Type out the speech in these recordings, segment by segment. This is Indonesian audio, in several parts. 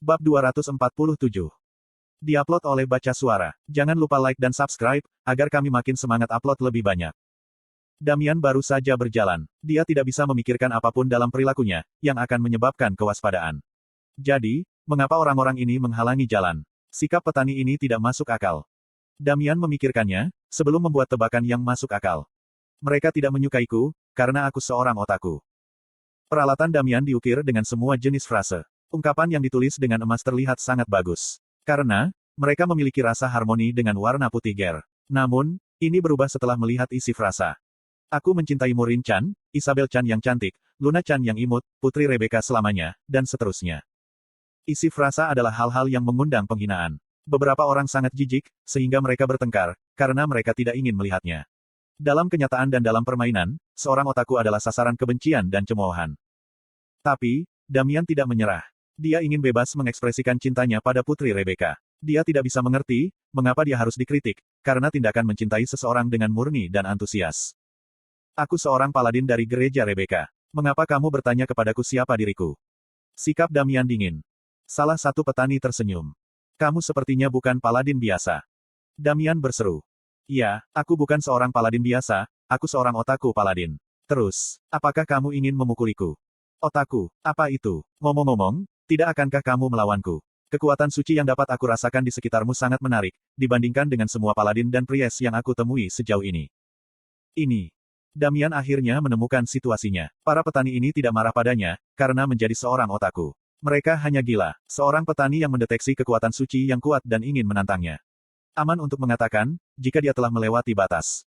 Bab 247. Diupload oleh Baca Suara. Jangan lupa like dan subscribe, agar kami makin semangat upload lebih banyak. Damian baru saja berjalan. Dia tidak bisa memikirkan apapun dalam perilakunya, yang akan menyebabkan kewaspadaan. Jadi, mengapa orang-orang ini menghalangi jalan? Sikap petani ini tidak masuk akal. Damian memikirkannya, sebelum membuat tebakan yang masuk akal. Mereka tidak menyukaiku, karena aku seorang otaku. Peralatan Damian diukir dengan semua jenis frase. Ungkapan yang ditulis dengan emas terlihat sangat bagus. Karena, mereka memiliki rasa harmoni dengan warna putih ger. Namun, ini berubah setelah melihat isi frasa. Aku mencintaimu Rin Chan, Isabel Chan yang cantik, Luna Chan yang imut, Putri Rebecca selamanya, dan seterusnya. Isi frasa adalah hal-hal yang mengundang penghinaan. Beberapa orang sangat jijik, sehingga mereka bertengkar, karena mereka tidak ingin melihatnya. Dalam kenyataan dan dalam permainan, seorang otaku adalah sasaran kebencian dan cemoohan. Tapi, Damian tidak menyerah. Dia ingin bebas mengekspresikan cintanya pada Putri Rebecca. Dia tidak bisa mengerti, mengapa dia harus dikritik, karena tindakan mencintai seseorang dengan murni dan antusias. Aku seorang paladin dari gereja Rebecca. Mengapa kamu bertanya kepadaku siapa diriku? Sikap Damian dingin. Salah satu petani tersenyum. Kamu sepertinya bukan paladin biasa. Damian berseru. Iya, aku bukan seorang paladin biasa, aku seorang otaku paladin. Terus, apakah kamu ingin memukuliku? Otaku, apa itu? Ngomong-ngomong, tidak akankah kamu melawanku? Kekuatan suci yang dapat aku rasakan di sekitarmu sangat menarik, dibandingkan dengan semua paladin dan priest yang aku temui sejauh ini. Ini. Damian akhirnya menemukan situasinya. Para petani ini tidak marah padanya, karena menjadi seorang otaku. Mereka hanya gila, seorang petani yang mendeteksi kekuatan suci yang kuat dan ingin menantangnya. Aman untuk mengatakan, jika dia telah melewati batas.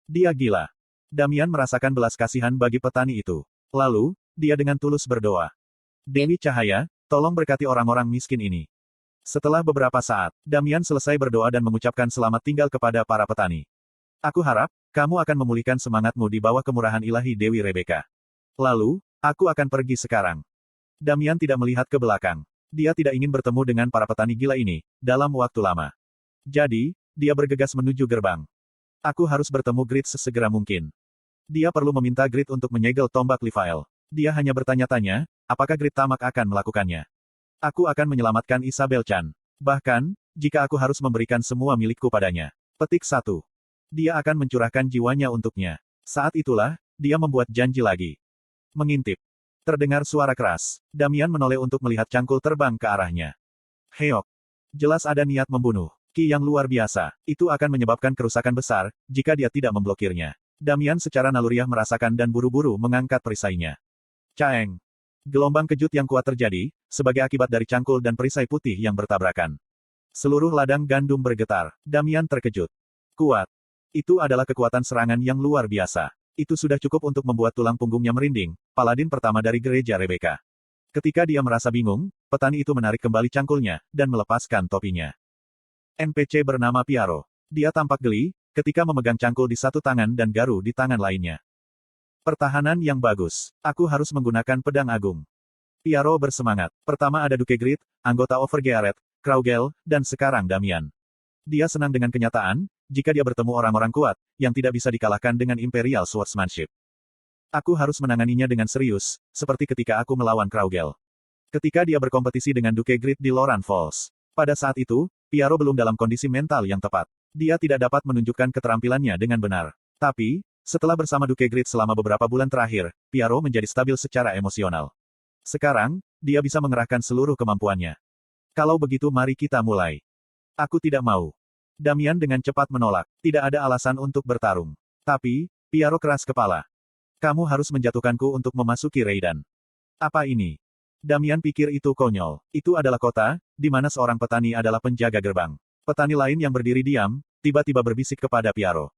Dia gila. Damian merasakan belas kasihan bagi petani itu. Lalu, dia dengan tulus berdoa. Dewi Cahaya, tolong berkati orang-orang miskin ini. Setelah beberapa saat, Damian selesai berdoa dan mengucapkan selamat tinggal kepada para petani. Aku harap, kamu akan memulihkan semangatmu di bawah kemurahan ilahi Dewi Rebecca. Lalu, aku akan pergi sekarang. Damian tidak melihat ke belakang. Dia tidak ingin bertemu dengan para petani gila ini, dalam waktu lama. Jadi, dia bergegas menuju gerbang. Aku harus bertemu Grit sesegera mungkin. Dia perlu meminta Grit untuk menyegel tombak Leviel. Dia hanya bertanya-tanya, apakah Grit tamak akan melakukannya. Aku akan menyelamatkan Isabel Chan. Bahkan, jika aku harus memberikan semua milikku padanya. Petik 1. Dia akan mencurahkan jiwanya untuknya. Saat itulah, dia membuat janji lagi. Mengintip. Terdengar suara keras. Damian menoleh untuk melihat cangkul terbang ke arahnya. Heok. Jelas ada niat membunuh. Ki yang luar biasa. Itu akan menyebabkan kerusakan besar, jika dia tidak memblokirnya. Damian secara naluriah merasakan dan buru-buru mengangkat perisainya. Caeng. Gelombang kejut yang kuat terjadi, sebagai akibat dari cangkul dan perisai putih yang bertabrakan. Seluruh ladang gandum bergetar. Damian terkejut. Kuat. Itu adalah kekuatan serangan yang luar biasa. Itu sudah cukup untuk membuat tulang punggungnya merinding, paladin pertama dari gereja Rebecca. Ketika dia merasa bingung, petani itu menarik kembali cangkulnya, dan melepaskan topinya. NPC bernama Piaro. Dia tampak geli, ketika memegang cangkul di satu tangan dan garu di tangan lainnya. Pertahanan yang bagus. Aku harus menggunakan pedang agung. Piaro bersemangat. Pertama ada Duke Grit, anggota Overgearet, Kraugel, dan sekarang Damian. Dia senang dengan kenyataan, jika dia bertemu orang-orang kuat, yang tidak bisa dikalahkan dengan Imperial Swordsmanship. Aku harus menanganinya dengan serius, seperti ketika aku melawan Kraugel. Ketika dia berkompetisi dengan Duke Grit di Loran Falls. Pada saat itu, Piaro belum dalam kondisi mental yang tepat. Dia tidak dapat menunjukkan keterampilannya dengan benar. Tapi, setelah bersama Duke Grit selama beberapa bulan terakhir, Piaro menjadi stabil secara emosional. Sekarang, dia bisa mengerahkan seluruh kemampuannya. Kalau begitu mari kita mulai. Aku tidak mau. Damian dengan cepat menolak. Tidak ada alasan untuk bertarung. Tapi, Piaro keras kepala. Kamu harus menjatuhkanku untuk memasuki Reidan. Apa ini? Damian pikir itu konyol. Itu adalah kota, di mana seorang petani adalah penjaga gerbang. Petani lain yang berdiri diam, tiba-tiba berbisik kepada Piaro.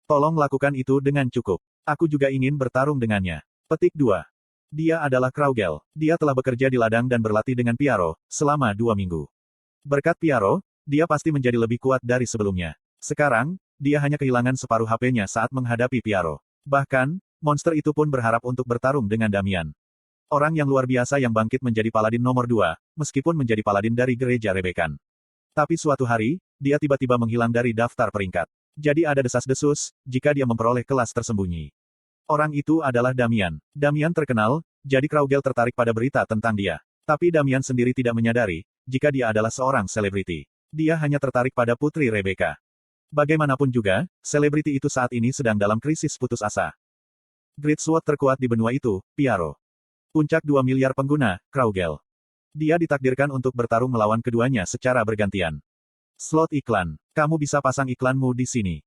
Tolong lakukan itu dengan cukup. Aku juga ingin bertarung dengannya. Petik 2. Dia adalah Kraugel. Dia telah bekerja di ladang dan berlatih dengan Piaro, selama 2 minggu. Berkat Piaro, dia pasti menjadi lebih kuat dari sebelumnya. Sekarang, dia hanya kehilangan separuh HP-nya saat menghadapi Piaro. Bahkan, monster itu pun berharap untuk bertarung dengan Damian. Orang yang luar biasa yang bangkit menjadi paladin nomor 2, meskipun menjadi paladin dari gereja Rebecca. Tapi suatu hari, dia tiba-tiba menghilang dari daftar peringkat. Jadi ada desas-desus, jika dia memperoleh kelas tersembunyi. Orang itu adalah Damian. Damian terkenal, jadi Kraugel tertarik pada berita tentang dia. Tapi Damian sendiri tidak menyadari, jika dia adalah seorang selebriti. Dia hanya tertarik pada Putri Rebecca. Bagaimanapun juga, selebriti itu saat ini sedang dalam krisis putus asa. Great Sword terkuat di benua itu, Piaro. Puncak 2 miliar pengguna, Kraugel. Dia ditakdirkan untuk bertarung melawan keduanya secara bergantian. Slot iklan. Kamu bisa pasang iklanmu di sini.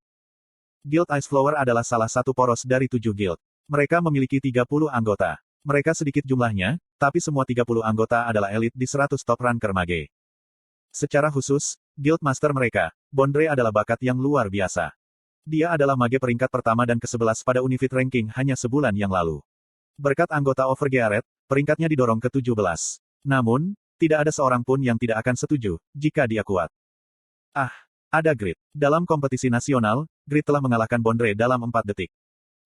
Guild Iceflower adalah salah satu poros dari 7 guild. Mereka memiliki 30 anggota. Mereka sedikit jumlahnya, tapi semua 30 anggota adalah elit di 100 top ranker mage. Secara khusus, guild master mereka, Bondre adalah bakat yang luar biasa. Dia adalah mage peringkat pertama dan ke-11 pada Unifit ranking hanya sebulan yang lalu. Berkat anggota Overgearet, peringkatnya didorong ke 17. Namun, tidak ada seorang pun yang tidak akan setuju, jika dia kuat. Ada Grid. Dalam kompetisi nasional, Grid telah mengalahkan Bondre dalam 4 detik.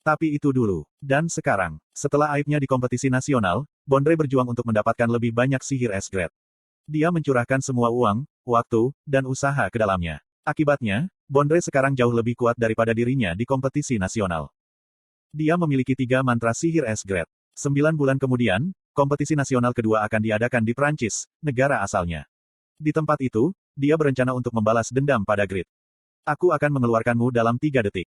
Tapi itu dulu. Dan sekarang, setelah aibnya di kompetisi nasional, Bondre berjuang untuk mendapatkan lebih banyak sihir S-Grade. Dia mencurahkan semua uang, waktu, dan usaha ke dalamnya. Akibatnya, Bondre sekarang jauh lebih kuat daripada dirinya di kompetisi nasional. Dia memiliki 3 mantra sihir S-Grade. 9 bulan kemudian, kompetisi nasional kedua akan diadakan di Prancis, negara asalnya. Di tempat itu, dia berencana untuk membalas dendam pada Grid. Aku akan mengeluarkanmu dalam 3 detik.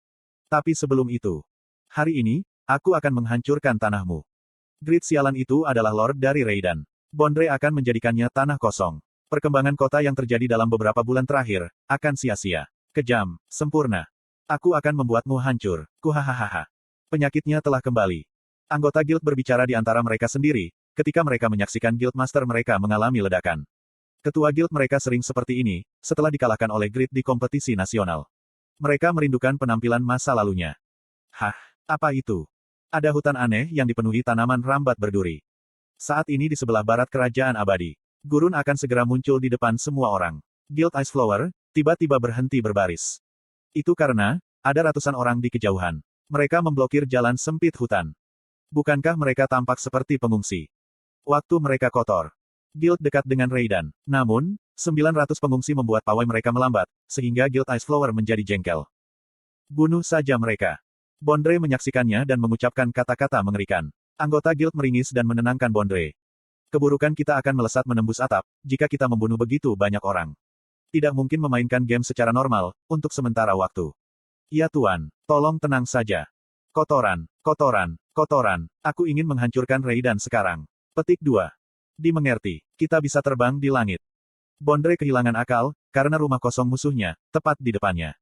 Tapi sebelum itu, hari ini, aku akan menghancurkan tanahmu. Grid sialan itu adalah Lord dari Raidan. Bondre akan menjadikannya tanah kosong. Perkembangan kota yang terjadi dalam beberapa bulan terakhir, akan sia-sia. Kejam, sempurna. Aku akan membuatmu hancur. Kuhahaha. Penyakitnya telah kembali. Anggota guild berbicara di antara mereka sendiri, ketika mereka menyaksikan guild master mereka mengalami ledakan. Ketua guild mereka sering seperti ini, setelah dikalahkan oleh Grid di kompetisi nasional. Mereka merindukan penampilan masa lalunya. Apa itu? Ada hutan aneh yang dipenuhi tanaman rambat berduri. Saat ini di sebelah barat kerajaan abadi. Gurun akan segera muncul di depan semua orang. Guild Iceflower, tiba-tiba berhenti berbaris. Itu karena, ada ratusan orang di kejauhan. Mereka memblokir jalan sempit hutan. Bukankah mereka tampak seperti pengungsi? Waktu mereka kotor. Guild dekat dengan Raidan. Namun, 900 pengungsi membuat pawai mereka melambat, sehingga Guild Iceflower menjadi jengkel. Bunuh saja mereka. Bondre menyaksikannya dan mengucapkan kata-kata mengerikan. Anggota guild meringis dan menenangkan Bondre. Keburukan kita akan melesat menembus atap, jika kita membunuh begitu banyak orang. Tidak mungkin memainkan game secara normal, untuk sementara waktu. Ya Tuan, tolong tenang saja. Kotoran, kotoran, kotoran, aku ingin menghancurkan Raidan sekarang. Petik 2. Dimengerti, kita bisa terbang di langit. Bondre kehilangan akal, karena rumah kosong musuhnya, tepat di depannya.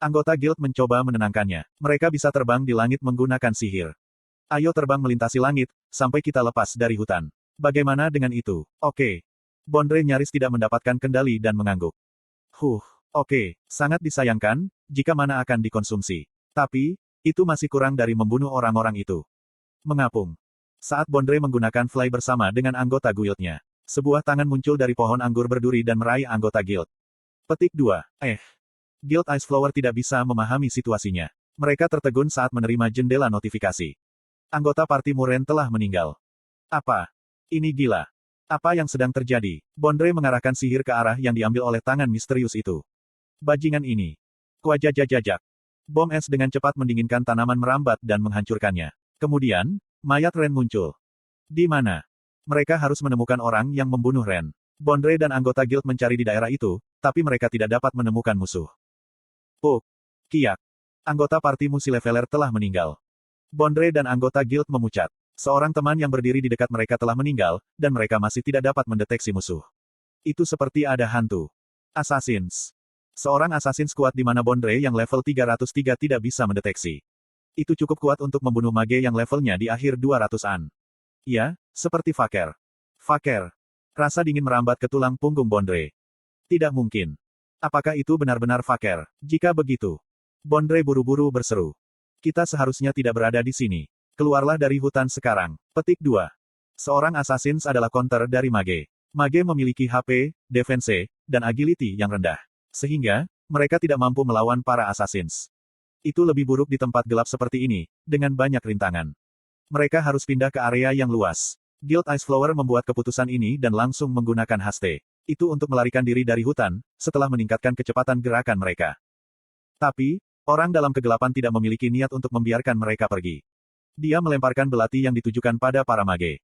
Anggota guild mencoba menenangkannya. Mereka bisa terbang di langit menggunakan sihir. Ayo terbang melintasi langit, sampai kita lepas dari hutan. Bagaimana dengan itu? Oke. Bondre nyaris tidak mendapatkan kendali dan mengangguk. Oke, sangat disayangkan, jika mana akan dikonsumsi. Tapi, itu masih kurang dari membunuh orang-orang itu. Mengapung. Saat Bondre menggunakan fly bersama dengan anggota guildnya, sebuah tangan muncul dari pohon anggur berduri dan meraih anggota guild. Petik 2. Guild Iceflower tidak bisa memahami situasinya. Mereka tertegun saat menerima jendela notifikasi. Anggota parti Muren telah meninggal. Apa? Ini gila. Apa yang sedang terjadi? Bondre mengarahkan sihir ke arah yang diambil oleh tangan misterius itu. Bajingan ini. Kuajajajajak. Bom es dengan cepat mendinginkan tanaman merambat dan menghancurkannya. Kemudian, mayat Ren muncul. Di mana? Mereka harus menemukan orang yang membunuh Ren. Bondre dan anggota guild mencari di daerah itu, tapi mereka tidak dapat menemukan musuh. Kiak. Anggota parti Musileveler telah meninggal. Bondre dan anggota guild memucat. Seorang teman yang berdiri di dekat mereka telah meninggal, dan mereka masih tidak dapat mendeteksi musuh. Itu seperti ada hantu. Assassins. Seorang assassin kuat di mana Bondre yang level 303 tidak bisa mendeteksi. Itu cukup kuat untuk membunuh mage yang levelnya di akhir 200-an. Ya, seperti Faker. Rasa dingin merambat ke tulang punggung Bondre. Tidak mungkin. Apakah itu benar-benar Faker? Jika begitu, Bondre buru-buru berseru. Kita seharusnya tidak berada di sini. Keluarlah dari hutan sekarang. Petik 2. Seorang assassins adalah counter dari mage. Mage memiliki HP, defense, dan agility yang rendah. Sehingga, mereka tidak mampu melawan para assassins. Itu lebih buruk di tempat gelap seperti ini, dengan banyak rintangan. Mereka harus pindah ke area yang luas. Guild Iceflower membuat keputusan ini dan langsung menggunakan haste. Itu untuk melarikan diri dari hutan, setelah meningkatkan kecepatan gerakan mereka. Tapi, orang dalam kegelapan tidak memiliki niat untuk membiarkan mereka pergi. Dia melemparkan belati yang ditujukan pada para mage.